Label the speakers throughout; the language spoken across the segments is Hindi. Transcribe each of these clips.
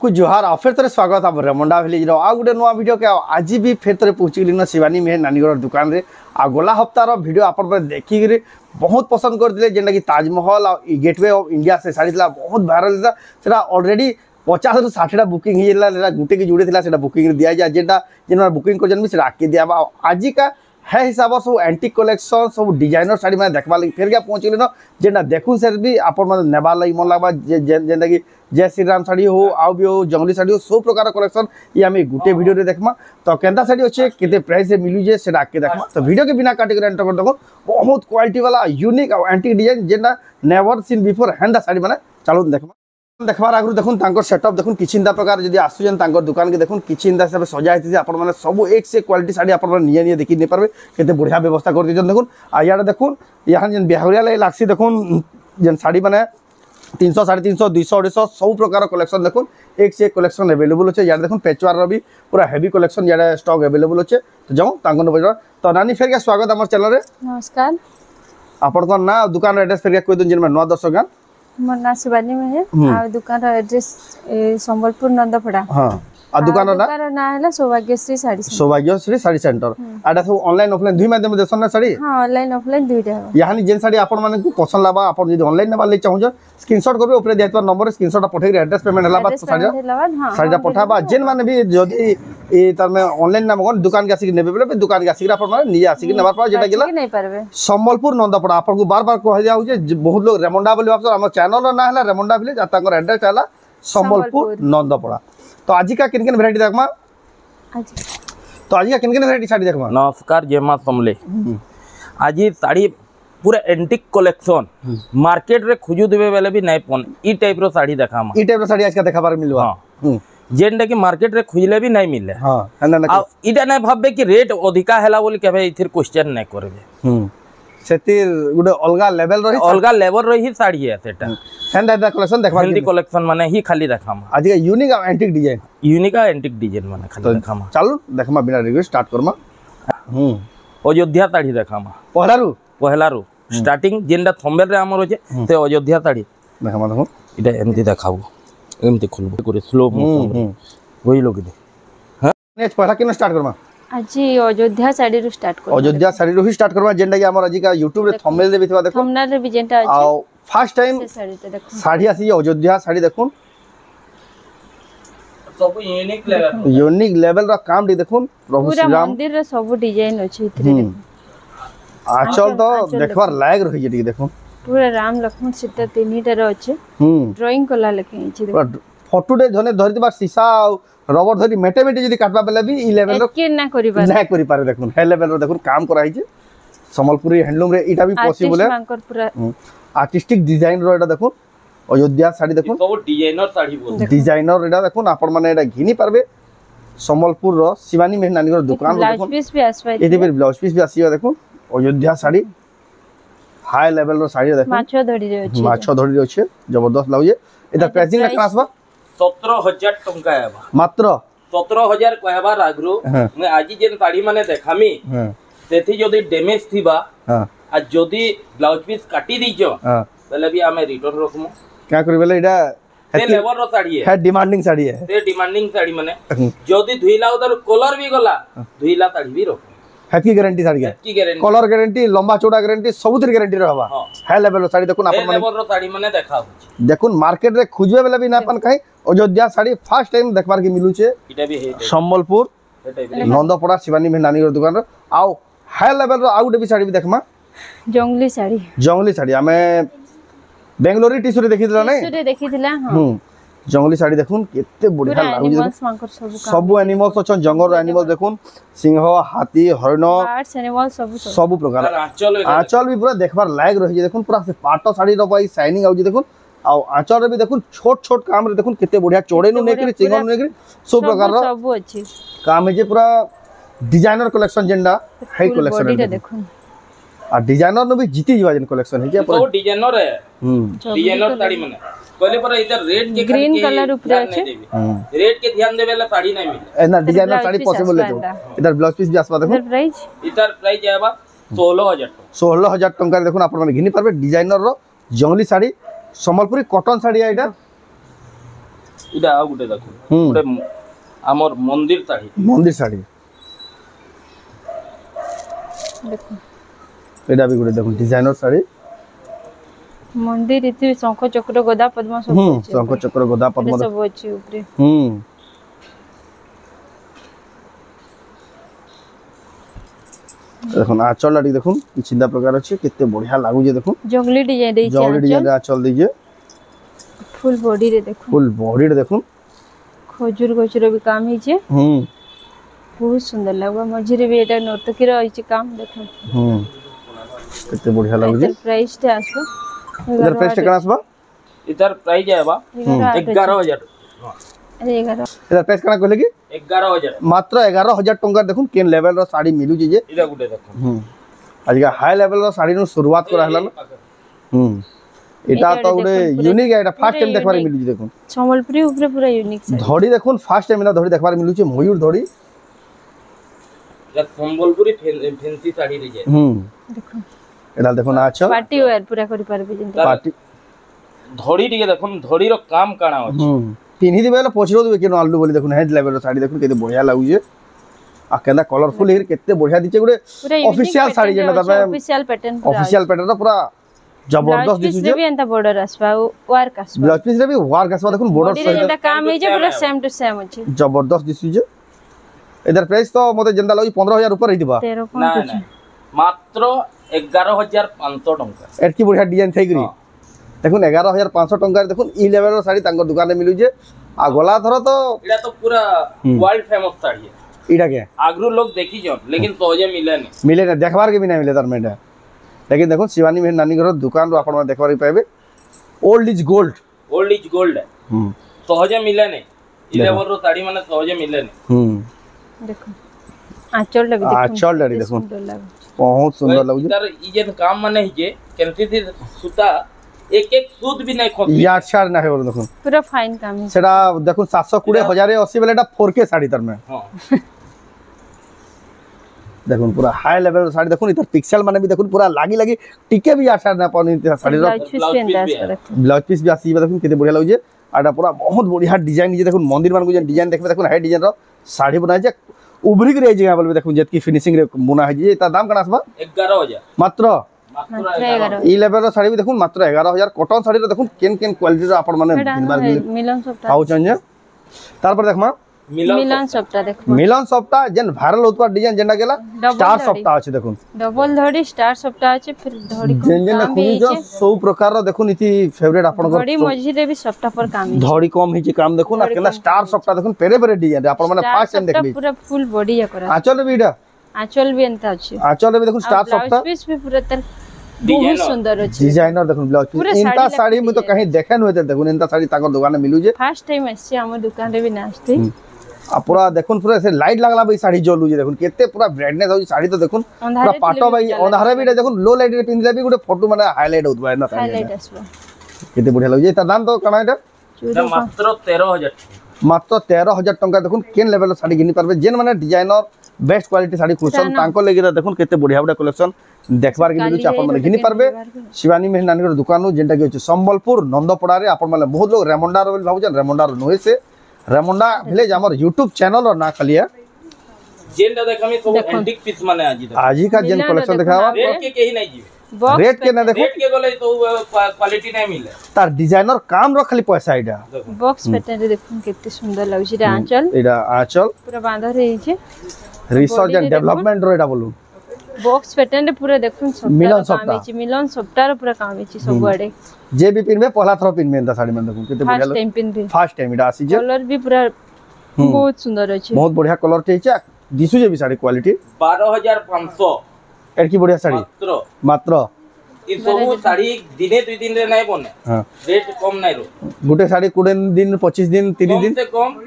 Speaker 1: जोहार आ फिर थे स्वागत आप रेमुंडा विलेज आ गोटे नुआ वीडियो के आज भी फिर थे पहुँची शिवानी मेहर नानीगढ़ दुकान रे आ गला हप्तार वीडियो आप देखिक बहुत पसंद करते जेनटा कि ताजमहल आ गेटवे ऑफ इंडिया से साड़ी बहुत भाइराल था ऑलरेडी 50 ରୁ 60टा बुकिंग होगा गोटे की जुड़े था बुकिंग दिया जाए जेटा जेन बुकिंग कर आके दिया आज का है हिसाब सब एंटीक कलेक्शन सब डिजाइनर साड़ी मैंने देखा लगे फिर क्या पहुँचल न जेना देखूँ से भी आपन मतलब नेबार लगे मन लगवा जेनटा कि जय श्री राम साड़ी हो आउ भी हो जंगली साड़ी हो सब प्रकार कलेक्शन ये आम गोटे वीडियो रे देखमा तो केंता साड़ी अच्छे केते प्राइस से मिलूजे से आके देखमा तो वीडियो के बिना काटी कर एंटर कर देखो बहुत क्वालिटी वाला यूनिक और एंटीक डिजाइन जेना नेवर सीन बिफोर हेंदा साड़ी मैंने चलो देखमा देखबार आगु देखूँ सेटअप देखूँ किसी प्रकार जब आसुन दुकान के देखूँ किसी हिसाब से सजाई आप सब एक से क्वालिटी साड़ी आप निजे देखी नहीं पारे केते बढ़िया व्यवस्था कर दी देखूँ आड़ देखूँ यहाँ जेन बिहारिया लगे लागसी देखूँ जेन साड़ी मैंने 300 350 200 250 सब प्रकार कलेक्शन देखूँ एक से एक कलेक्शन अवेलेबल अच्छे यार देखूँ पेचवार भी पूरा हेवी कलेक्शन यार स्टॉक अवेलेबल अच्छे तो जाऊँ तो नानी फेर क्या स्वागत आम चैनल
Speaker 2: नमस्कार
Speaker 1: आपन ना दुकान एड्रेस फेर कह दूँ जिन नुआ दर्शक
Speaker 2: मोर ना शिवानी मेहर आ दुकान एड्रेस संबलपुर नंदपड़ा
Speaker 1: हां आ दुकान
Speaker 2: ना है सौभाग्यश्री
Speaker 1: साड़ी सेंटर आडा सब ऑनलाइन ऑफलाइन दुई माध्यम देसन ना साड़ी
Speaker 2: हां ऑनलाइन ऑफलाइन दुईटा
Speaker 1: यानी जेन साड़ी आपन माने को पसंद लाबा आपन यदि ऑनलाइन नेबा ले चाहू स्क्रीनशॉट करबे ऊपर देतवा नंबर स्क्रीनशॉट पठे एड्रेस पेमेंट हला बात साड़ी पठाबा जेन माने भी जदी ए तार में ऑनलाइन ना मगन दुकान के आसी नेबे बेले दुकान के आसी आपन माने निजे आसी नेबा पर जेटा गेला
Speaker 2: नहीं पारबे
Speaker 1: संबलपुर नंदपड़ा आपन को बार-बार कह जाउ जे बहुत लोग रेमुंडा बोली भाबस हमर चैनल ना हला रेमुंडा विलेज आ ताकर एड्रेस हला संबलपुर नंदपड़ा तो आज का किन किन वैरायटी देखमा तो आज का किन किन वैरायटी साड़ी देखमा
Speaker 3: नमस्कार जय मां समले आज साड़ी पूरा एंटीक कलेक्शन मार्केट रे खोजु देबे बेले भी नै पन ई टाइप रो साड़ी देखामा
Speaker 1: ई टाइप रो साड़ी आज का देखाबार मिलवा
Speaker 3: हां जेंडा कि मार्केट रे खोजले भी नै मिले
Speaker 1: हां आ
Speaker 3: इटा नै भाबबे कि रेट अधिका हैला बोली केबे इथिर क्वेश्चन नै करबे
Speaker 1: सेतिर गुडे अलगा लेवल रही साड़ी है सेटा हेंदा कलेक्शन देखबा
Speaker 3: हेल्दी कलेक्शन माने ही खाली देखामा
Speaker 1: आज का यूनिक और एंटीक डिजाइन माने खाली देखामा चल देखमा बिना रिक्वेस्ट स्टार्ट करमा
Speaker 3: अयोध्या साड़ी देखामा पहलारू स्टार्टिंग जेंडा थंबनेल रे हमर होचे ते अयोध्या साड़ी
Speaker 1: देखमा देखो
Speaker 3: इटा एमती देखाबो एमती खोलबो करे स्लो मोशन वही लोग दे हां
Speaker 1: नेक्स्ट पहला किन स्टार्ट करमा
Speaker 2: आज अयोध्या साड़ी रो स्टार्ट कर
Speaker 1: अयोध्या साड़ी रो ही स्टार्ट करबा जेंडा कि हमर आज का YouTube रे थंबनेल दे बितवा देखो
Speaker 2: थंबनेल रे भी जेंटा अछि
Speaker 1: आ फर्स्ट टाइम साड़ी आसी अयोध्या साड़ी देखो
Speaker 3: सब
Speaker 1: यूनिक लेवल रा काम दे देखो प्रभु श्री राम
Speaker 2: मंदिर रे सब डिजाइन अछि इथरे
Speaker 1: आचल तो देखबार लायक रही जे देखो
Speaker 2: पूरा राम लक्ष्मण सीता तीनीटा रो अछि ड्राइंग कला लखे अछि
Speaker 1: फोटो दे धने धरि दिबा शीशा रबर धरी मेटे जदी काटबा बेले भी ई लेवल रो
Speaker 2: के ना करि
Speaker 1: पारे देखुन हे लेवल रो देखुन काम करा हिजे संबलपुरी हैंडलूम रे इटा भी पॉसिबल है
Speaker 2: पूरा
Speaker 1: आर्टिस्टिक डिजाइन रो एटा देखुन अयोध्या साड़ी देखुन
Speaker 3: सब डिजाइनर साड़ी बोल
Speaker 1: डिजाइनर एटा देखुन आपन माने एटा घिनी पारबे संबलपुर रो शिवानी मेहर नानी रो दुकान रो देखुन
Speaker 2: ब्लाउज पीस भी आसबा
Speaker 1: एते भी ब्लाउज पीस भी आसीबा देखुन अयोध्या साड़ी हाई लेवल रो साड़ी देखुन माछो धड़ी रे अछि जबरदस्त लागे एटा प्राइसिंग रा आसबा
Speaker 3: 17000 टंका आबा
Speaker 1: मात्र
Speaker 3: 17000 कहबार आग्रो मैं आज जेन साड़ी माने देखामी सेथि जदी डैमेज थिबा आ जदी ब्लाउज पीस काटी दीजो पहले भी हमें रिटर्न रखमु
Speaker 1: क्या करी बेले एटा
Speaker 3: ते लेवल रो साड़ी है
Speaker 1: डिमांडिंग साड़ी है
Speaker 3: ते डिमांडिंग साड़ी माने जदी धुइला उधर कलर भी गला धुइला साड़ी भी रख
Speaker 1: हैकी गारंटी साड़ी है कलर गारंटी लंबा चौड़ा गारंटी सबुतिर गारंटी रहबा हाई लेवल साड़ी देखुन आपन
Speaker 3: लेवल रो साड़ी माने देखा होची
Speaker 1: देखुन मार्केट रे खुजबे बेले भी ना अपन कहीं अयोध्या साड़ी फर्स्ट टाइम देखबार के मिलु छे
Speaker 3: इटा भी है
Speaker 1: संबलपुर नंदपड़ा शिवानी मेहर नानी रो दुकान रो आउ हाई लेवल रो आउट भी साड़ी भी देखमा
Speaker 2: जंगली साड़ी हमें
Speaker 1: बेंगलोरी टिश्यू रे देखि दिला नै
Speaker 2: टिश्यू रे देखि दिला हां
Speaker 1: जंगली साड़ी देखुन केते बढ़िया लागु सब एनिमल्स अछन जंगल एनिमल देखुन सिंह हाथी हरिण
Speaker 2: बर्ड्स एनिमल सब
Speaker 1: प्रकार आंचल भी पूरा देखबार लायक रही देखुन पूरा से पाटो साड़ी रो भाई शाइनिंग आउ देखुन आ आंचल रे भी देखुन छोट छोट काम रे देखुन केते बढ़िया चोड़े नु नेकरी चिंगन नेकरी सब प्रकार रो
Speaker 2: सब अछि
Speaker 1: काम है जे पूरा डिजाइनर कलेक्शन जेंडा हाई
Speaker 2: फुल
Speaker 1: कलेक्शन
Speaker 2: बॉडी रे देखो
Speaker 1: आ डिजाइनर नो भी जीती जीवा जेन कलेक्शन है जे
Speaker 3: तो डिजाइनर है डिजाइनर साड़ी माने कहले पर इधर रेड के
Speaker 2: ग्रीन कलर ऊपर
Speaker 3: ध्यान नहीं देबे रेड के ध्यान देबेला साड़ी नहीं मिले
Speaker 1: एना डिजाइनर साड़ी पॉसिबल है तो इधर ब्लाउज पीस भी आसबा देखो
Speaker 2: प्राइस
Speaker 3: इधर प्राइस आबा 16000
Speaker 1: 16,000 टंका देखो आपण माने घिनी पारबे डिजाइनर रो जंगली साड़ी संबलपुरी कॉटन साड़ी आइडा
Speaker 3: इडा आ गुटे देखो गुटे हमर मंदिर साड़ी
Speaker 2: देखो
Speaker 1: एडा भी गुटे देखो डिजाइनर साड़ी
Speaker 2: मंदिर इति शंख चक्र गदा पद्म सब अछि
Speaker 1: शंख चक्र गदा पद्म
Speaker 2: सब अछि ऊपर
Speaker 1: देखो आंचल लाडी देखो चिंता प्रकार अछि केते बढ़िया लागु जे देखो
Speaker 2: जंगली डिजाइन देछि
Speaker 1: जंगली डिजाइन आंचल दीजिए
Speaker 2: फुल बॉडी रे देखो
Speaker 1: फुल बॉडी रे देखो
Speaker 2: खजूर गछर भी काम ही छे बहुत सुंदर लागबा मझी रे भी एटा नर्तकी रो अछि काम देखो
Speaker 1: केते बढ़िया लागु जे
Speaker 2: प्राइस ते आसबो
Speaker 1: इधर प्राइस कना आसबा
Speaker 3: इधर प्राइस आबा 11000
Speaker 2: अरे 11
Speaker 1: इधर प्राइस कना कहले कि
Speaker 3: 11000
Speaker 1: मात्र 11000 टंका देखो केन लेवल रो साड़ी मिलु जे
Speaker 3: इदा गुटे देखो
Speaker 1: आज का हाई लेवल रो साड़ी नु शुरुआत करा हला एटा तो गुटे यूनिक है एटा फर्स्ट टाइम देखबार मिलु जे देखो
Speaker 2: संबलपुरी ऊपर पूरा यूनिक साड़ी
Speaker 1: धड़ी देखो फर्स्ट टाइम ना धड़ी देखबार मिलु जे मयूर धड़ी
Speaker 3: या संबलपुरी फैंसी साड़ी रे जे
Speaker 2: देखो
Speaker 1: एडा देखो ना अच्छा
Speaker 2: पार्टी वेयर पूरा करि परबे जिन
Speaker 1: पार्टी
Speaker 3: धड़ी टिके देखो धड़ी रो काम काना अछि
Speaker 1: पिन्ही दिबे ल पछरो दिबे केनो आलू बोली देखो हेड लेवल रो साड़ी देखो केते बढ़िया लागु जे आ केना कलरफुल हिर केते बढ़िया दिचे गुटे ऑफिशियल साड़ी जेना तबे
Speaker 2: ऑफिशियल पैटर्न
Speaker 1: रो पूरा जबरदस्त दिसु जे
Speaker 2: भी एंता बॉर्डर आसबा वर्क आसबा
Speaker 1: ब्लाउज पीस रे भी वर्क आसबा देखो बॉर्डर
Speaker 2: सहित एंता काम है जे पूरा सेम टू सेम अछि
Speaker 1: जबरदस्त दिसु जे इधर प्राइस तो मते जेंदा लगी 15000 ऊपर रही दिबा
Speaker 2: 13
Speaker 3: ना ना मात्र 11500 टंका
Speaker 1: एटकी बढ़िया डिजाइन थैगरी देखो 11500 टंका देखो ई लेवल रो साड़ी तांको दुकान रे मिलु जे आ गोला थरो तो
Speaker 3: एटा तो पूरा वर्ल्ड फेमस साड़ी है
Speaker 1: इडा के
Speaker 3: आगरू लोग देखी जो लेकिन सहजे मिले
Speaker 1: ना देखबार के भी नहीं मिले तार मेटा लेकिन देखो शिवानी मेहर नानी घर दुकान रो आपण देखबार पाइबे ओल्ड इज गोल्ड
Speaker 3: है सहजे मिले नहीं ई लेवल रो साड़ी माने सहजे मिले नहीं
Speaker 2: देखो आंचल लगे देखो
Speaker 1: आंचल लड़ी देखो बहुत सुंदर लागु
Speaker 3: इधर ई जे काम माने जे केनती थी सूता एक सूत भी नहीं खोती
Speaker 1: यार छाड़ ना है और देखो
Speaker 2: पूरा फाइन काम है
Speaker 1: सेटा देखो 720 1080 वाला एटा 4K साड़ी तर में
Speaker 3: हां
Speaker 1: देखो पूरा हाई लेवल साड़ी देखो इधर पिक्सल माने भी देखो पूरा लागी टिके भी यार छाड़ ना पानी साड़ी रो ब्लाउज पीस भी आसी देखो केते बढ़िया लागु जे आडा पूरा बहुत बढ़िया डिजाइन जे देखो मंदिर मान को जे डिजाइन देखबे देखो हाई डिजाइन रो साड़ी बनाय जे उभरी के रह जगह बोलबे देखो जेतकी फिनिशिंग रे बुना है जे एता दाम कना आसबा
Speaker 3: 11000
Speaker 1: मात्र
Speaker 3: 11
Speaker 1: ई लेवल रो साड़ी भी देखो मात्र 11000 कॉटन साड़ी रो देखो केन क्वालिटी रो आपण माने
Speaker 2: मिलन सप्ताह
Speaker 1: आउ चंजे तार पर देखमा
Speaker 2: मिलन सप्ताह देखो
Speaker 1: मिलन सप्ताह जेन वायरल होतबा डिजाइन जेना गेला स्टार सप्ताह अछि देखो
Speaker 2: डबल धड़ी स्टार सप्ताह अछि फिर धड़ी
Speaker 1: जेन जेन खुनी जो सब प्रकार रो देखो नीति फेवरेट आपण को
Speaker 2: धड़ी मझी रे भी सप्ताह पर काम
Speaker 1: धड़ी कम हिची काम देखो ना केला स्टार सप्ताह देखो पेरे पेरे डिजाइन आपण माने फर्स्ट टाइम देखबी
Speaker 2: पूरा फुल बॉडी या करा
Speaker 1: आंचल भी इडा
Speaker 2: आंचल भी एंता अछि
Speaker 1: आंचल भी देखो स्टार सप्ताह
Speaker 2: ब्लाउज पीस भी पूरा तर बहुत सुंदर अछि
Speaker 1: डिजाइनर देखो ब्लाउज पीस इंता साड़ी में तो कहीं देखन होते देखो इंता साड़ी ताकर दुकान में मिलु जे
Speaker 2: फर्स्ट टाइम अछि हमर दुकान रे भी नाचते
Speaker 1: आ पूरा देखुन पूरा से लाइट लागला भाई साड़ी जलु जे देखुन केते पूरा ब्राइटनेस हो साड़ी तो देखुन पूरा पाटो भाई अंधारे भी देखुन लो लाइट रे पिनले भी गुटे फोटो माने हाईलाइट होतबा ना
Speaker 2: हाईलाइट आसबा
Speaker 1: केते बढ़िया लागु जे ता दाम तो कना एटा
Speaker 3: मात्र 13000
Speaker 1: मात्र 13000 टंका देखुन केन लेवल रो साड़ी घिनी परबे जेन माने डिजाइनर बेस्ट क्वालिटी साड़ी खुसन तांको लेगी देखुन केते बढ़िया बढ़िया कलेक्शन देखबार के मिलु आपण माने घिनी परबे शिवानी मेहर नानी घर दुकान जेंटा के संबलपुर नंदपड़ा रे आपण माने बहुत लोग रेमंडा रो भाबुजन रेमंडा रो नोहे से रेमंडा विलेज हमर YouTube चैनल और ना खलिया
Speaker 3: जेंटा देखमी तो एंटीक पीस माने
Speaker 1: आजी का जेन कलेक्शन दिखावा
Speaker 3: रेट के कहीं नहीं जीवे
Speaker 1: रेट के ना देखो
Speaker 3: रेट के बोले तो क्वालिटी नहीं मिले
Speaker 1: तार डिजाइनर काम रो खाली पैसा इडा
Speaker 2: बॉक्स पैटर्न रे देखुन केते सुंदर लागु छी आंचल
Speaker 1: इडा आंचल
Speaker 2: पूरा बांधा रही छे
Speaker 1: रिसर्च एंड डेवलपमेंट रो इडा बोलू
Speaker 2: बॉक्स पैटर्न रे पूरा देखुन सब मिलन सप्ताह रो पूरा काम है सब बड़े
Speaker 1: जे भी पिनबे पहला थरो पिनबे एंता साड़ी में देखो केते बढ़िया
Speaker 2: लग
Speaker 1: फर्स्ट टाइम इडा आसी जे
Speaker 2: कलर भी पूरा बहुत सुंदर अछि
Speaker 1: बहुत बढ़िया कलर टेचा दिसु जे भी साड़ी क्वालिटी
Speaker 3: 12500
Speaker 1: एड की बढ़िया साड़ी मात्र
Speaker 3: ई सब साड़ी दिने 2 दिन रे नहीं बने हां रेट कम नहीं रो
Speaker 1: गुटे साड़ी 20 दिन 25 दिन 30 दिन
Speaker 3: से कम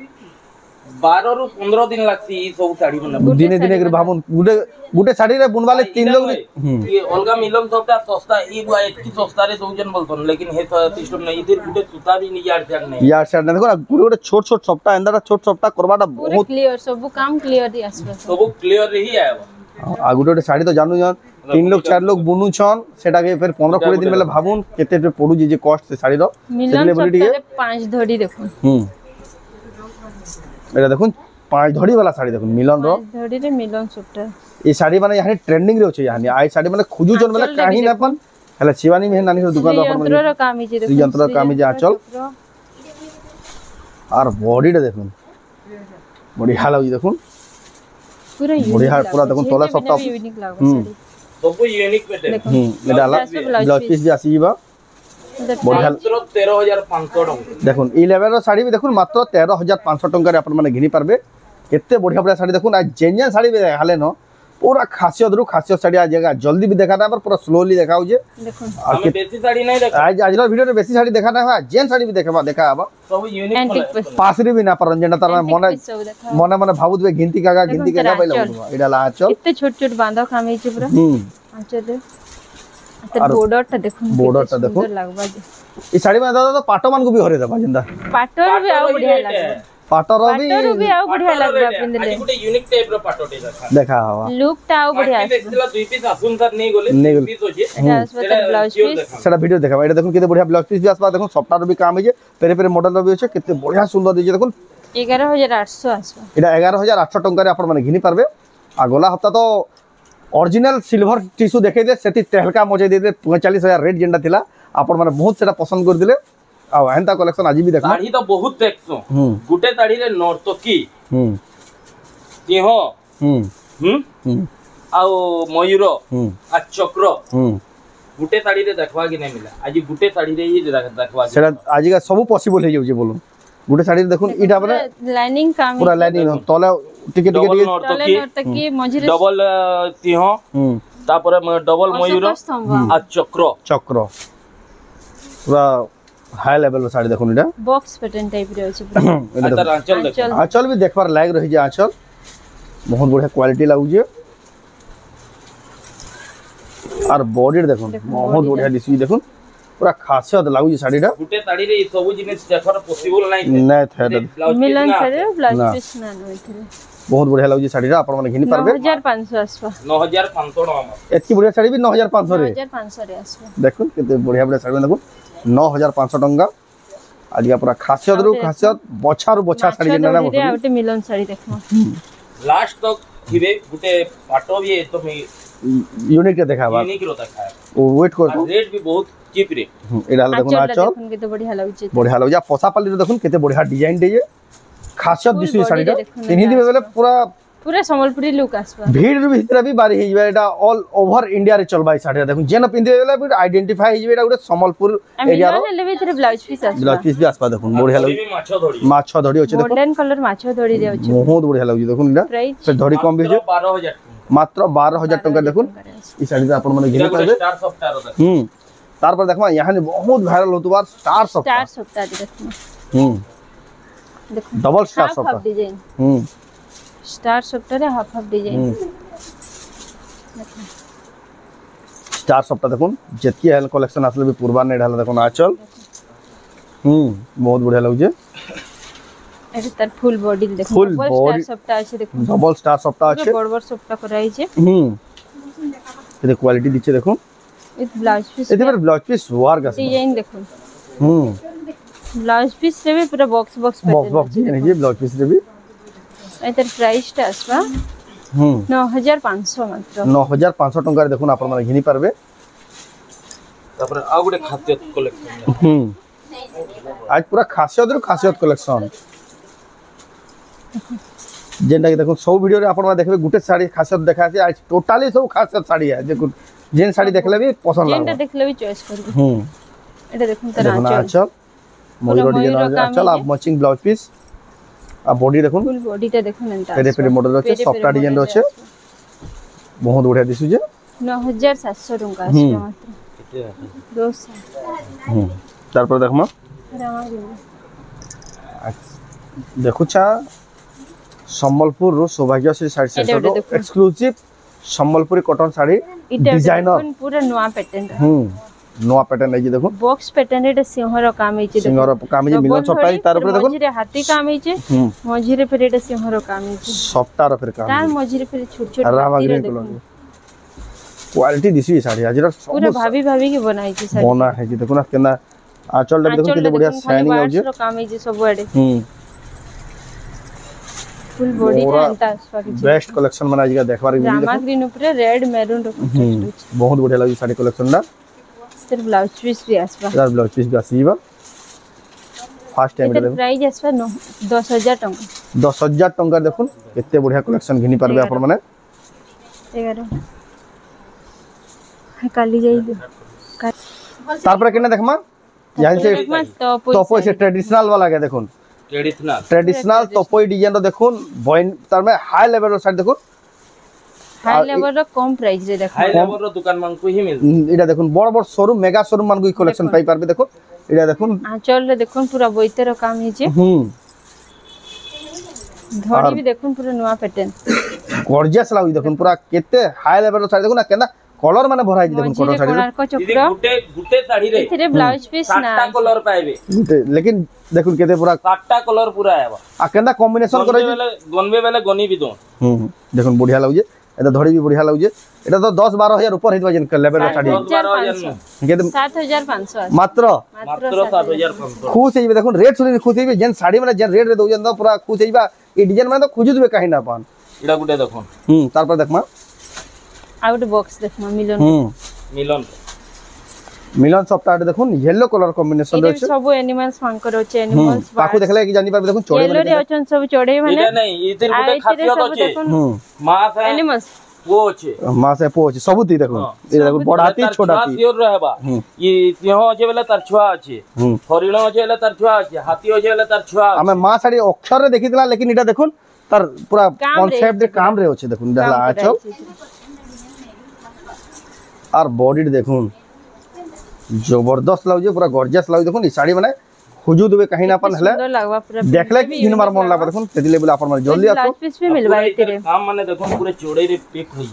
Speaker 3: 12 ରୁ 15 दिन लागसी ई सब साड़ी बने
Speaker 1: दिने दिने कर भाबुन गुटे गुटे साड़ी रे बुनवाले 3 लोग
Speaker 3: ये अलगा मिलन सबटा सस्ता ई बुआ एतकी सस्ता रे दोजन बोलतन लेकिन हे सिस्टम नहीं इधर गुटे सूता भी नहीं यार जाग नहीं
Speaker 1: यार साइड देखो ना गुटे छोट छोट सप्ता एंदा छोट सप्ता करबाटा
Speaker 2: पूरा
Speaker 1: बहुत
Speaker 2: क्लियर सब काम क्लियर दी आसबा
Speaker 3: सब क्लियर रही आएबा
Speaker 1: आ गुटे साड़ी तो जानू जान 3 लोग 4 लोग बुनु छन सेटा के फिर 15 20 दिन बेले भाबुन केते पे पडु जे कॉस्ट से साड़ी रो
Speaker 2: मिलन सबटा 5 धड़ी देखो
Speaker 1: एटा देखुन 5 धड़ी वाला साड़ी देखुन मिलन रो
Speaker 2: 5 धड़ी रे मिलन सबटा
Speaker 1: ए साड़ी माने यहाँ ट्रेंडिंग रे होचे यहाँ आई साड़ी माने खुजु जन माने काहे ना अपन हला शिवानी में नानी के दुकान अपन
Speaker 2: यंत्र रो काम जे देखो
Speaker 1: यंत्र काम जे आचल और बॉडी रे देखुन बढ़िया लागी देखुन
Speaker 2: पूरा
Speaker 1: बढ़िया पूरा देखुन तोला सबटा
Speaker 2: यूनिक लागो साड़ी
Speaker 3: सब कुछ यूनिक पैटर्न
Speaker 1: एटा ब्लाउज पीस जे आसी जीवा बढ़िया
Speaker 3: 13500 टका
Speaker 1: देखुन ई लेवल रो साड़ी भी देखुन मात्र 13500 टका रे अपन माने घिनी पारबे केते बढ़िया बढ़िया साड़ी देखुन आ जेन्यन साड़ी भी हाले न पूरा खासियत रू खासियत साड़ी आ जगह जल्दी भी देखा ना पर पूरा स्लोली देखाउ जे
Speaker 2: देखो
Speaker 3: हमें बेसी साड़ी नहीं देखा
Speaker 1: आज आज वीडियो रे बेसी साड़ी देखा ना है जेन साड़ी भी देखा देखा
Speaker 3: सब यूनिक
Speaker 2: एंटिक पीस
Speaker 1: पासरी भी ना पर जेना तार मने
Speaker 2: सब देखा
Speaker 1: मने मने भाबुत बे गिनती कागा पहिले एडा ला चल
Speaker 2: इतने छोट छोट बांधा काम है पूरा आंचल तर बॉर्डर देखो लागबा जे
Speaker 1: ई साड़ी में दादा तो पाटो मान को भी हरे दबा जिंदा
Speaker 2: पाटो भी आ बढ़िया लागबा
Speaker 1: पाटो भी
Speaker 2: आ बढ़िया लागबा पिंदले
Speaker 3: आज गुटे यूनिक टाइप रो पाटो देखा
Speaker 1: देखा हवा
Speaker 2: लुक टा आ बढ़िया
Speaker 3: देखला दुई पीस आसुन तर नहीं गोले पीस हो जे
Speaker 2: ब्लाउज पीस
Speaker 1: सेटा वीडियो देखा एटा देखो केते बढ़िया ब्लाउज पीस भी आसबा देखो सफ्टवेयर भी काम है जे पेरे पेरे मॉडल भी होचे केते बढ़िया सुंदर दिजे देखो
Speaker 2: 11800 आसबा
Speaker 1: एटा 11800 टका रे अपन माने घिनी पारबे आ गोला हफ्ता तो ओरिजिनल सिल्वर टिश्यू देखे दे सेति तेहलका मजे दे 45000 रेट जेंडा थिला अपन माने बहुत सेटा पसंद कर दिले आ हेंता कलेक्शन आज भी देखो
Speaker 3: साड़ी तो बहुत देखसो गुटे साड़ी रे नर्तकी सिंह आ मयूर आ चक्र गुटे साड़ी रे देखवा कि नहीं मिला आज गुटे साड़ी रे ही देखवा
Speaker 1: सेटा आज का सब पॉसिबल हो जाउजे बोलू गुटे साड़ी देखुन इटा माने
Speaker 2: लाइनिंग काम
Speaker 1: पूरा लाइनिंग तले टिके टिके
Speaker 2: नर्तकी मझिरे
Speaker 3: डबल सिंह तापरे डबल मयूर आ चक्र पूरा हाई लेवल रो साड़ी देखुन इटा
Speaker 2: बॉक्स पैटर्न टाइप रे अछि
Speaker 3: पूरा आंचल देखो
Speaker 1: आंचल भी देखबार लायक रही जे आंचल बहुत बढ़िया क्वालिटी लागुजे और बॉडी देखुन बहुत बढ़िया दिसि देखुन पूरा खासियत लागुजे साड़ीटा
Speaker 3: गुटे साड़ी रे सब जिनिस देखर पॉसिबल नहीं
Speaker 1: थे
Speaker 2: मिलन साड़ी ब्लाउज पीस ना नइथले
Speaker 1: बहुत बढ़िया लागुजे साड़ीटा आपण माने घिनी पारबे
Speaker 2: 9500 आसबा
Speaker 3: 9500 टका
Speaker 1: एतकी बढ़िया साड़ी भी 9500 रे
Speaker 2: 9500 रे आसबा
Speaker 1: देखुन केते बढ़िया बढ़िया साड़ी देखुन 9500 टका आज का पूरा खासियत रू खासियत बछारू बछा साड़ी जेना ना
Speaker 2: बोलू आउटे मिलन साड़ी देखो
Speaker 3: लास्ट तक थिबे गुटे पाटो भी तो
Speaker 1: यूनिक देखाबा
Speaker 3: यूनिक रो देखाय
Speaker 1: ओ वेट कर
Speaker 3: रेट भी बहुत चीप रे
Speaker 1: एडा देखुन आचल
Speaker 2: देखुन केते बढ़िया लागुचे
Speaker 1: बढ़िया लागुजा पोसापाली रे देखुन केते बढ़िया डिजाइन देजे खासियत दिसि साड़ीटा पिन्हि दिबे बेले पूरा
Speaker 2: पूरा संबलपुरी लुक आसबा
Speaker 1: भीड़ रे भीतर भी बारी हिजबा एटा ऑल ओवर इंडिया रे चलबा ई साड़ी देखुन जेन पिन्हि बेले भी आइडेंटिफाई हिजबे एटा गुटे संबलपुर एरिया रो
Speaker 2: ले भीतर ब्लाउज पीस आसबा
Speaker 1: ब्लाउज पीस भी आसबा देखुन बढ़िया लागु माछो धड़ी होचे देखुन
Speaker 2: गोल्डन कलर माछो धड़ी रे होचे
Speaker 1: बहुत बढ़िया लागु देखुन इटा से धड़ी कम भी होचे
Speaker 3: 12000
Speaker 1: मात्र 12000 टका देखुन ई साड़ी अपन माने घिने पाबे
Speaker 3: स्टार सफ्टार
Speaker 1: तार पर देखमा यहाँ बहुत वायरल होतबार स्टार
Speaker 2: सफ्टार देखो देखो
Speaker 1: डबल स्टार सफ्टार
Speaker 2: डिजाइन स्टार सफ्टार है हाफ डिजाइन
Speaker 1: स्टार सफ्टार देखुन जेतकी हेल कलेक्शन आसले भी पूर्वा ने ढाला देखुन आचल बहुत बढ़िया लागुजे
Speaker 2: एटा तार फुल बॉडी देखो
Speaker 1: फुल
Speaker 2: डबल
Speaker 1: बॉडी
Speaker 2: स्टार सफ्टार আছে দেখো
Speaker 1: डबल स्टार सफ्टार আছে
Speaker 2: बड़ बड़ सफ्टार कराई छे
Speaker 1: ये क्वालिटी दिछे देखो
Speaker 2: विथ ब्लाउज पीस
Speaker 1: एते पर ब्लाउज पीस वार का
Speaker 2: डिजाइन देखो ब्लाउज पीस रे भी पूरा बॉक्स
Speaker 1: बॉक्स डिजाइन है ब्लाउज पीस रे भी
Speaker 2: एतर प्राइस टा आसबा 9500 मात्र
Speaker 1: 9500 टका रे देखुन आपण माने घिनी पारबे
Speaker 3: तापर आ गुटे खासियत कलेक्शन
Speaker 1: आज पूरा खासियत कलेक्शन जेंडा के देखो सब वीडियो रे आपण माने देखबे गुटे साड़ी खासियत देखा छै आज टोटली सब खासियत साड़ी है देखो जेन साड़ी देखले भी पसंद लागो
Speaker 2: जेंडा देखले भी चॉइस करबे एटा देखुन तार
Speaker 1: आंचल मयूर डिजाइन आंचल आप मैचिंग ब्लाउज पीस आ बॉडी देखुन
Speaker 2: फुल बॉडी टा देखुन एंटा
Speaker 1: पेरे पेरे मॉडल আছে সফটওয়্যার ডিজাইন আছে বহুত বড়িয়া দিছুছে
Speaker 2: 9700 টাকা আছে মাত্র 200
Speaker 1: তারপর দেখমা দেখুছা সম্বলপুর রো সৌভাগ্যশ্রী সাইড সেন্টার रो exclusive Sambalpuri cotton sari designer
Speaker 2: पूरा नवा पैटर्न
Speaker 1: নয়া প্যাটার্ন এই যে দেখুন
Speaker 2: বক্স প্যাটার্ন এটা সিংহর কাম হইছে
Speaker 1: সিংহর কাম যে মিলন সপ্তাহ তার উপরে দেখুন
Speaker 2: মঝিরে হাতি কাম হইছে মঝিরে ফের এটা সিংহর কাম হইছে
Speaker 1: সপ্তাহর ফের কাম
Speaker 2: তার মঝিরে ফের ছোট ছোট
Speaker 1: রামা গ্রিন কলর क्वालिटी दिसी साड़ी आज
Speaker 2: पूरा भाभी भाभी के बनाई छे साड़ी
Speaker 1: बना है जी देखो ना केना आंचल देखो कितने बढ़िया शाइनिंग हो जे
Speaker 2: काम है जे सब आड़े फुल बॉडी एंता सॉरी
Speaker 1: बेस्ट कलेक्शन बना जी देखबार के
Speaker 2: रामा ग्रीन ऊपर रेड मैरून रो
Speaker 1: बहुत बढ़िया लागी साड़ी कलेक्शन ना
Speaker 2: सिर्फ ब्लाउज पीस भी आसबा
Speaker 1: यार ब्लाउज पीस भी आसीबा फर्स्ट टाइम
Speaker 2: देखो प्राइस आसबा 10000 टका
Speaker 1: 10000 टका देखुन केते बढ़िया कलेक्शन घिनी परबे अपन माने
Speaker 2: 11 काली गई
Speaker 1: तार पर केना देखमा यहां से तोपोई से ट्रेडिशनल वाला के देखुन ट्रेडिशनल तोपोई डिजाइन रो देखुन बॉइन तार में हाई लेवल रो साइड देखुन
Speaker 2: हाई लेवल रो कम प्राइस रे देखो
Speaker 3: हाई लेवल रो दुकान मान को ही मिल
Speaker 1: इडा देखुन बड़ बड़ शोरूम मेगा शोरूम मान को कलेक्शन पाई पारबे देखो इडा देखुन
Speaker 2: आंचल रे देखुन पूरा बोइते रो काम हिचे धड़ी भी देखुन पूरा नवा पैटर्न
Speaker 1: गॉर्जियस लागु देखुन पूरा केते हाई लेवल रो साइड देखुन ना केना कलर माने भराई देखुन कलर साड़ी
Speaker 2: कोणार्क चक्र
Speaker 3: गुटे साड़ी रे
Speaker 2: इथरे ब्लाउज पीस ना
Speaker 3: 7टा कलर पाइबे
Speaker 1: गुटे लेकिन देखुन केते पूरा
Speaker 3: 7टा कलर पूरा आबा
Speaker 1: आ केना कॉम्बिनेशन करे
Speaker 3: गनबे वाला गनी भी दो
Speaker 1: देखुन बढ़िया लागु जे एटा धड़ी भी बढ़िया लागु जे एटा तो 10-12 ऊपर हितबा जेन लेवल रो साड़ी
Speaker 2: 7500
Speaker 1: मात्र
Speaker 3: 7500
Speaker 1: खुश हेबे देखुन रेट सुनि खुश हेबे जेन साड़ी माने जेन रेट रे दउ जन पूरा खुश हेबा ई डिजाइन माने तो खुजु देबे काहे ना पान
Speaker 3: इडा गुटे देखुन
Speaker 1: तार पर देखमा
Speaker 2: आउट बॉक्स देखमा मिलन
Speaker 1: मिलन सप्ताह देखुन येलो कलर कॉम्बिनेशन रे
Speaker 2: सब एनिमल्स मानकर होचे एनिमल्स
Speaker 1: पाखु देखले कि जानि पाबे देखुन चोड़े
Speaker 2: येलो रे ओचन सब चोड़े माने
Speaker 3: इडा नहीं इतिर गुटे खासियत अछि मास है
Speaker 2: एनिमल्स
Speaker 3: वो अछि
Speaker 1: मास है पोछ सब ती देखुन ए देखुन बड़ाती छोटाती
Speaker 3: सियोर रहबा ये सिंह अछि बेला तार छुआ अछि हरिण अछि बेला तार छुआ अछि हाथी अछि बेला तार छुआ
Speaker 1: हमें मां साड़ी अक्षर रे देखितला लेकिन इटा देखुन तार पूरा कांसेप्ट दे काम रे अछि देखुन देखला आछो और बॉडी देखुन जबरदस्त लागो पूरा गॉर्जियस लागो देखुन ई साड़ी माने खुजू देबे कहीं ना अपन हले
Speaker 2: सुंदर लागबा पूरा
Speaker 1: देखले कि इन बार मन लागबा देखुन तेदी लेबल अपन माने जल्दी आसो
Speaker 2: पीस भी मिलबा तेरे
Speaker 3: काम माने देखुन पूरे चौड़े रे पैक होई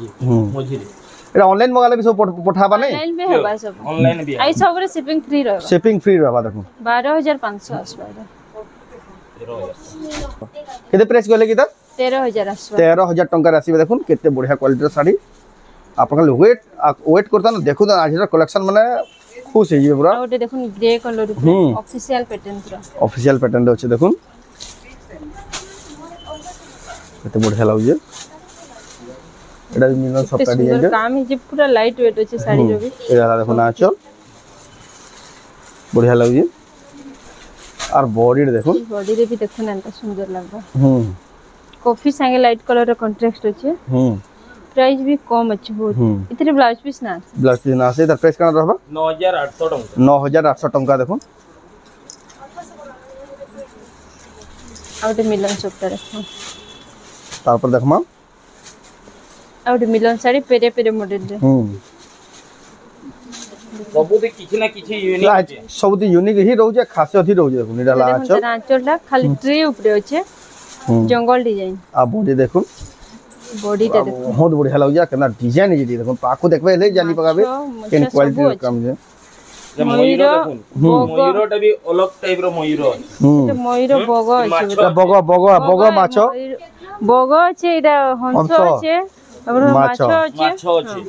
Speaker 3: मोजी रे
Speaker 1: एटा ऑनलाइन मंगाले भी सब पठाबा नै
Speaker 2: ऑनलाइन में होबा सब
Speaker 3: ऑनलाइन भी
Speaker 2: आई सब रे शिपिंग फ्री रहबा
Speaker 1: शिपिंग फ्री रहबा देखुन
Speaker 2: 12500 आसबा
Speaker 1: केते प्राइस कहले कि त
Speaker 2: 13000 आसबा
Speaker 1: 13000 टंका रे आसीबे देखुन केते बढ़िया क्वालिटी रो साड़ी आपन वेट करता ना देखु ना आज कलेक्शन माने खुश है ये पूरा
Speaker 2: ओटे देखुन ग्रे कलर ऊपर ऑफिशियल पैटर्न पूरा
Speaker 1: ऑफिशियल पैटर्न अछि देखुन एते बढ़िया लागु जे एटा मिलन सप्ताह डिजाइन
Speaker 2: सुंदर काम है जे पूरा लाइट वेट अछि साड़ी रो भी
Speaker 1: एला देखुन आचल बढ़िया लागु जे और बॉडी देखुन
Speaker 2: बॉडी रे भी देखुन एंता सुंदर लागबा कॉफी संगे लाइट कलर रो कॉन्ट्रास्ट अछि प्राइस भी कम अछि बहुत इतरे ब्लाउज पीस ना
Speaker 1: से त प्राइस कना रहबा
Speaker 3: 9800 टका
Speaker 1: 9800 टका देखुन
Speaker 2: आउट मिलन सप्ताह रखो
Speaker 1: तार पर देखमा
Speaker 2: आउट मिलन साड़ी पेरे पेरे मॉडल रे
Speaker 3: सबुते किछि ना किछि यूनिक अछि
Speaker 1: सबुते यूनिक ही रहउ जे खासियत ही रहउ जे देखुन इडा आचल
Speaker 2: आंचलटा खाली ट्री ऊपर अछि जंगल डिजाइन
Speaker 1: आ बॉडी देखुन
Speaker 2: बॉडी ता देखो
Speaker 1: बहुत बढ़िया लागो जा केना डिजाइन है जी देखो पाखो देखबे ले जानी पगाबे केन क्वालिटी कम जे
Speaker 3: मयूर देखुन मयूरटा भी अलग टाइप रो मयूर
Speaker 2: अछि मयूर बग अछि
Speaker 1: बग माछो
Speaker 2: बग अछि एटा हंस अछि और माछो
Speaker 3: अछि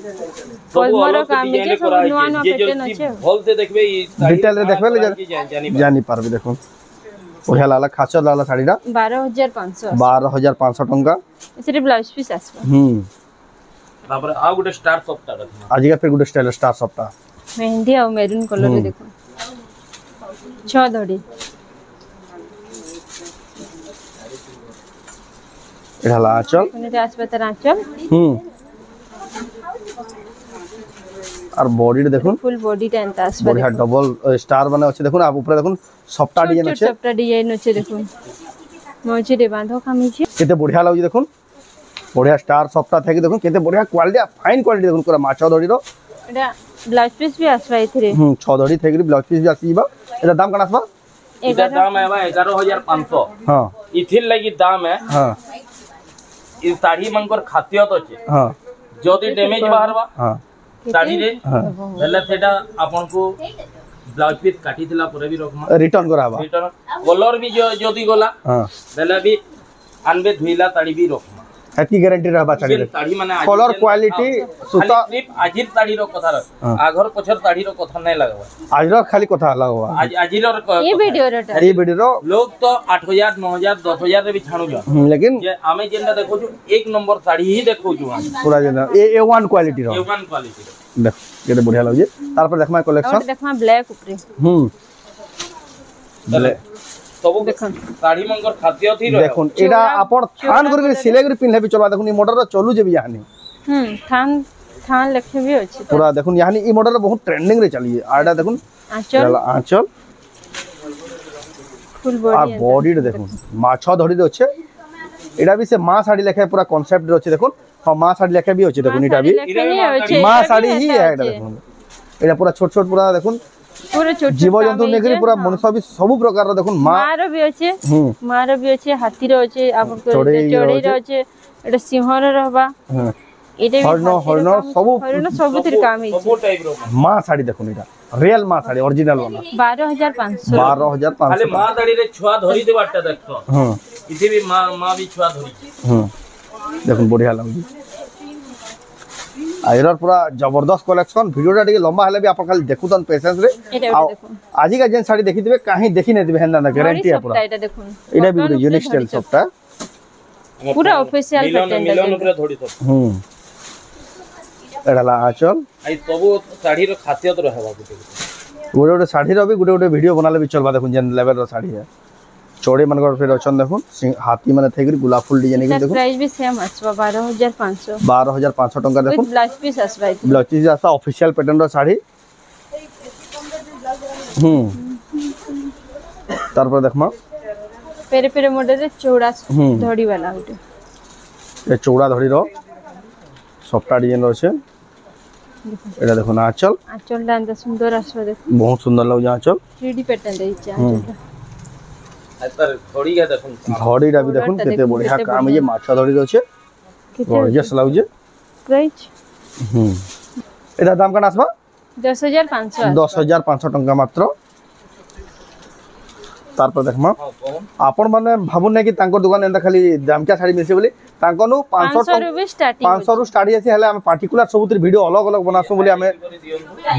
Speaker 3: पद्मर काम जे सब नुवा नुवा पैटर्न अछि भल से देखबे ई
Speaker 1: डिटेल रे देखबे ले जानी पारबे देखो बढ़िया लाला खाचा लाला साड़ीटा 12500 टंका
Speaker 2: इतरे ब्लाउज पीस आसबा
Speaker 3: तापर आ गुटे स्टार सप्ता रखना
Speaker 1: आज का फिर गुटे स्टाइल स्टार सप्ता
Speaker 2: मेहंदी और मैरून कलर रे देखो 6 धड़ी
Speaker 1: एढाला आचल
Speaker 2: कोने आसबा त आंचल
Speaker 1: और बॉडी देखुन
Speaker 2: फुल बॉडी टा एंता आसबा
Speaker 1: बढ़िया डबल स्टार बने अछि देखुन आप ऊपर देखुन सप्ता डिजाइन अछि
Speaker 2: सप्ता डिजाइन अछि देखुन मोची रे बांधो कामी छी
Speaker 1: केते बढ़िया लागु देखुन बढ़िया स्टार सप्ता थे देखुन केते बढ़िया क्वालिटी फाइन क्वालिटी देखुन पूरा माछा धड़ी रो
Speaker 2: एटा ब्लाउज पीस भी आसबा इथरे
Speaker 1: 6 धड़ी थे ब्लाउज पीस भी आसीबा एटा दाम कना आसबा
Speaker 3: एटा दाम है 11500
Speaker 1: हां
Speaker 3: इथिल लगी दाम है
Speaker 1: हां
Speaker 3: इ साड़ी मनकर खासियत अछि
Speaker 1: हां
Speaker 3: जदी डैमेज बाहरबा
Speaker 1: हां
Speaker 3: साड़ी रे बेले सेटा आपन को ब्लाउज पीस काटी दिला ପରେ भी रखमा
Speaker 1: रिटर्न कराबा
Speaker 3: रिटर्न कलर भी जदी गला
Speaker 1: हां
Speaker 3: बेले भी आनबे धुइला साड़ी भी रखमा
Speaker 1: हैती गारंटी रहबा साड़ी रे
Speaker 3: साड़ी माने
Speaker 1: कलर क्वालिटी सूता
Speaker 3: सिर्फ आजिर साड़ी रो कथा आघर पछर साड़ी रो कथा नै लगबा
Speaker 1: आज रो खाली कथा लगबा
Speaker 3: आज आजिर रो
Speaker 2: ये वीडियो रे
Speaker 1: ये वीडियो रो
Speaker 3: लोग तो 8000 9000 10000 रे भी छाणु जा
Speaker 1: लेकिन
Speaker 3: जे आमे जेंदा देखो छु एक नंबर साड़ी ही देखो छु हम
Speaker 1: पूरा जेना A1 क्वालिटी रो
Speaker 3: A1 क्वालिटी
Speaker 1: देख केते बढ़िया लागे तार पर देखमा कलेक्शन
Speaker 2: और देखमा ब्लैक ऊपर
Speaker 1: ब्लैक
Speaker 3: सब देखन साड़ी मंगर खासियत ही रहे
Speaker 1: देखुन एटा आपण थान करके सिलाई कर पिनले भी चलबा देखुन ई मॉडल रो चलू जे भी यानी
Speaker 2: थान थान लक्ष्य भी अछि
Speaker 1: पूरा देखुन यानी ई मॉडल बहुत ट्रेंडिंग रे चली आडा देखुन
Speaker 2: आंचल
Speaker 1: आंचल
Speaker 2: फुल
Speaker 1: आ
Speaker 2: बॉडी
Speaker 1: बॉडी रे देखुन माछा धड़ी रे अच्छे एटा भी से मां साड़ी लेखे पूरा कांसेप्ट रे अच्छे देखुन हां मां साड़ी लेखे भी अच्छे देखुन एटा भी मां साड़ी ही है एटा देखुन एटा पूरा छोट छोट पूरा देखुन
Speaker 2: पूरा छोट
Speaker 1: जीव जंतु नेकरी पूरा मनुष्य भी सब प्रकार रो देखुन
Speaker 2: मार भी अछि मार भी अछि हाथी रो अछि आपन को चढ़ई रो अछि एटा सिंह रो रहबा एटा
Speaker 1: हरनो हरनो सब
Speaker 2: सब थी काम है
Speaker 3: सब टाइप रो
Speaker 1: मां साड़ी देखुन एटा रियल मां साड़ी ओरिजिनल वाला
Speaker 2: 12500
Speaker 1: 12500
Speaker 3: खाली मां साड़ी रे छुआ धरी देबाटा देखो
Speaker 1: हां
Speaker 3: इसे भी मां भी छुआ धरी
Speaker 1: देखुन बढ़िया लागी आइरर पूरा जबरदस्त कलेक्शन वीडियोटा टिके लंबा हेले भी आपण खाली देखुतन पेशेंस रे आज का जेन साड़ी देखि दिबे काहे देखि नै दिबे हेंदा गारंटी है पूरा
Speaker 2: एटा देखुन
Speaker 1: एटा भी गुड यूनिक स्टाइल सबटा
Speaker 2: पूरा ऑफिशियल पैटर्न
Speaker 3: मिलन ऊपर धरी तो
Speaker 1: एटा ला आचल
Speaker 3: आई सब साड़ी रो खासियत रहबा गुटे
Speaker 1: गुटे साड़ी रो भी गुटे वीडियो बनाले भी चलबा देखुन जेन लेवल रो साड़ी है चौड़े मनकर फिर अछन देखुन हाथी माने थेगरी गुलाब फूल डिजाइन के देखुन
Speaker 2: प्राइस भी सेम आछवा 12500
Speaker 1: 12500 टका देखुन
Speaker 2: ब्लाउज पीस आसबा
Speaker 1: ब्लाउज पीस आसा ऑफिशियल पैटर्न रो साड़ी तार पर देखमा
Speaker 2: पेरे पेरे मॉडल रे चौड़ा धड़ी वाला उटे
Speaker 1: ए चौड़ा धड़ी रो सफ्टा डिजाइन रो छे एटा देखुन आंचल
Speaker 2: डांस सुंदर आसबा देखुन
Speaker 1: बहुत सुंदर लाग आंचल
Speaker 2: 3D पैटर्न रही छै आंचल
Speaker 3: तर थोड़ी के देखुन
Speaker 1: धड़ीटा भी देखुन केते बढ़िया काम ये माछा धड़ी रो छे गॉर्जियस लाग जे
Speaker 2: प्राइस
Speaker 1: एटा दाम कना आसबा
Speaker 2: 10500
Speaker 1: टका मात्र तार पर देखमा आपण माने भाबु नै कि तांको दुकान एंदा खाली दामका साड़ी मिलसे बोली तांको नु 500
Speaker 2: रुपए स्टार्टिंग
Speaker 1: 500 रु स्टार्ट हेसी हले हम पर्टिकुलर सबुतिर वीडियो अलग अलग बनासो बोली हमें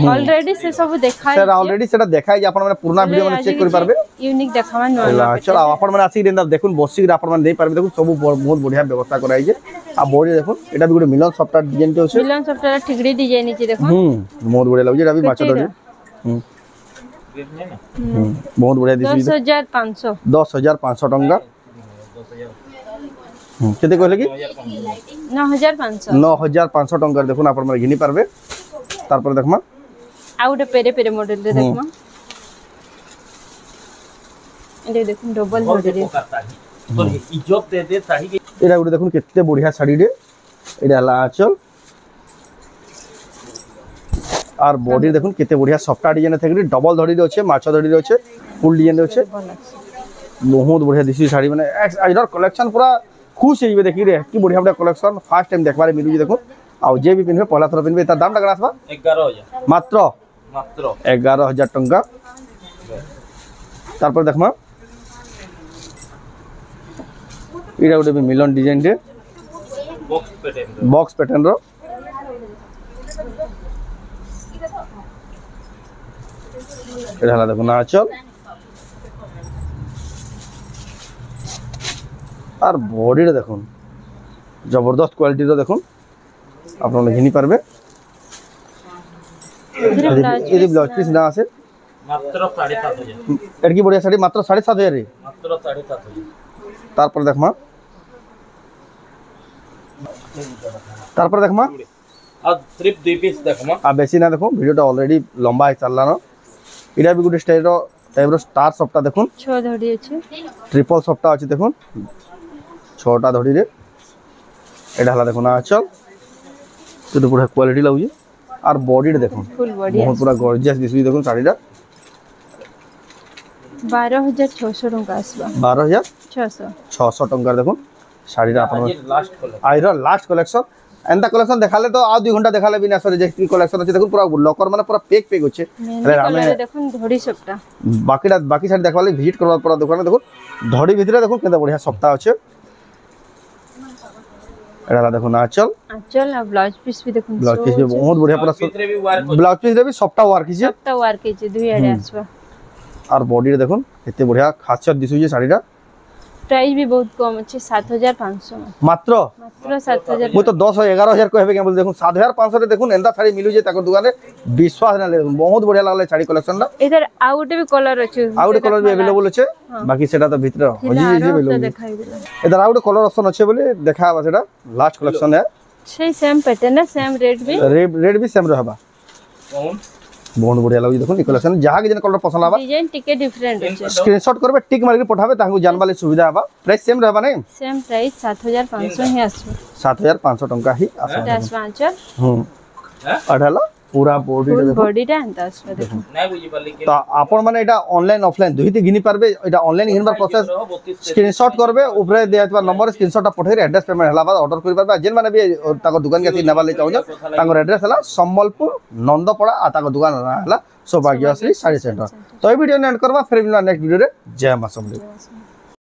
Speaker 2: ऑलरेडी से सब देखाय
Speaker 1: सर ऑलरेडी सेटा देखाय जे आपण माने पुराना वीडियो माने चेक करि पारबे
Speaker 2: यूनिक देखावा न
Speaker 1: चलो आपण माने आसी देंदा देखुन बसी आपण माने दे पारबे देखुन सब बहुत बढ़िया व्यवस्था कराई जे आ बॉडी देखुन एटा भी गुटे मिलन सॉफ्टवेयर डिजाइन के होছে
Speaker 2: मिलन सॉफ्टवेयर ठिगड़ी डिजाइन छै देखो
Speaker 1: बहुत बढ़िया लाग जे एटा भी माछा धड़ी बहुत बढ़िया दिस 10500 टका केते कहले कि 9500 टका देखुन आपण माने घिनी पारबे तार पर देखमा
Speaker 2: आ उडे पेरे पेरे मॉडल रे देखमा एले देखुन डबल मॉडल रे
Speaker 3: तो इज्जत दे दे साड़ी के
Speaker 1: एटा उडे देखुन केते बढ़िया साड़ी रे एटा ला आंचल और बॉडी देखुन केते बढ़िया सॉफ्ट डिजाइन थेगरी डबल धड़ी रे छै माछा धड़ी रे छै फुल डिजाइन रे छै बहुत बढ़िया दिसी साड़ी माने आइडर कलेक्शन पूरा खुश हेबे देखि रे की बढ़िया बढ़िया कलेक्शन फर्स्ट टाइम देखबारे मिलु जे देखुन आ जे भी पिनबे पहला थर पिनबे त दाम टका आसबा
Speaker 3: 11000
Speaker 1: मात्र 11000 टका तार पर देखमा इडा उडे भी मिलन डिजाइन रे बॉक्स पैटर्न रो एटा देखुन आंचल और बॉडी रे देखुन जबरदस्त क्वालिटी रो देखुन आपन घिनी पारबे एदी ब्लाउज पीस ना आसे
Speaker 3: मात्र 7500
Speaker 1: एडकी बढ़िया साड़ी मात्र 7500 रे
Speaker 3: मात्र 7500
Speaker 1: तार पर देखमा
Speaker 3: अब सिर्फ दुई पीस देखमा
Speaker 1: आ बेसी ना देखो वीडियोटा ऑलरेडी लंबा है चलला न इडा भी गुड स्टाइल रो टाइप रो स्टार सफ्टा देखुन
Speaker 2: 6 धड़ी अछि
Speaker 1: ट्रिपल सफ्टा अछि देखुन 6टा धड़ी रे एडा हला देखुन आंचल तो पूरा क्वालिटी लागु और बॉडी रे देखुन
Speaker 2: फुल बॉडी
Speaker 1: बहुत पूरा गॉर्जियस दिसबी देखुन साड़ीटा
Speaker 2: 12600 टका आसबा
Speaker 1: 12600 टका देखुन শাড়িটা আপনার
Speaker 3: आज लास्ट कलर
Speaker 1: आइर लास्ट कलेक्शन एंता कलेक्शन देखाले तो आ 2 घंटा देखाले बिना सरे जे कलेक्शन अछि देखो पूरा लॉकर माने पूरा पैक पैक होचे
Speaker 2: मेहंदी कलर देखुन धड़ी सबटा
Speaker 1: बाकी साड़ी देखवाले विजिट करबा पूरा दुकान देखो धड़ी भितरे देखो केते बढ़िया सप्ताह अछि एडा देखो ना चल
Speaker 2: आ ब्लाउज पीस भी देखुन
Speaker 1: ब्लाउज पीस भी बहुत बढ़िया पूरा
Speaker 3: चित्रे भी वर्क
Speaker 1: ब्लाउज पीस रे भी सप्ताह वर्क हिजे
Speaker 2: सबटा वर्क है दुई आडे आसबा
Speaker 1: और बॉडी रे देखो केते बढ़िया खासियत दिसु जे साड़ीटा
Speaker 2: प्राइस भी बहुत कम अच्छे 7500
Speaker 1: मात्र
Speaker 2: मात्र 7000
Speaker 1: मु तो 10 11000 कहबे के बोल देखो 7500 रे देखो एंदा साड़ी मिलु जे ताको दुकान रे विश्वास ना ले देखो बहुत बढ़िया लागले साड़ी कलेक्शन ला
Speaker 2: इधर आउट भी कलर अच्छे
Speaker 1: आउट कलर भी अवेलेबल अछि बाकी सेटा तो भीतर हजी जे अवेलेबल
Speaker 2: दिखाई दिला
Speaker 1: इधर आउट कलर ऑप्शन अछि बोले देखाबा सेटा लास्ट कलेक्शन है
Speaker 2: छै सेम पैटर्न है सेम रेट भी
Speaker 1: रेट भी सेम रहबा
Speaker 3: कौन
Speaker 1: बहुत बढ़िया लागै देखो कलेक्शन जहां के जन कलर पसंद आबा
Speaker 2: डिजाइन टिके डिफरेंट है
Speaker 1: स्क्रीनशॉट करबे टिक मार के पठाबे ताहु जानबाले सुविधा आबा प्राइस सेम रहबा नै
Speaker 2: सेम प्राइस 7500 ही आसबा
Speaker 1: 7500 टंका ही आसा
Speaker 2: 10
Speaker 1: अढाला पूरा बॉडी
Speaker 2: फुल
Speaker 1: देखो
Speaker 2: बॉडी टा अंत आसबा देखो
Speaker 3: नहीं बुझी पाली के
Speaker 1: तो आपण माने एटा ऑनलाइन ऑफलाइन दुहिते घिनी पारबे एटा ऑनलाइन घिनबार प्रोसेस स्क्रीनशॉट करबे ऊपर देयतबा नंबर स्क्रीनशॉट पठेरे एड्रेस पेमेंट हला बाद ऑर्डर करि पारबे जेन माने भी ताको दुकान के नेबा ले चाहो ताको एड्रेस हला संबलपुर नंदपड़ा आ ताको दुकान हला सौभाग्यश्री साड़ी सेंटर तो ए वीडियो ने एंड करबा फिर मिलना नेक्स्ट वीडियो रे जय मां समलेई।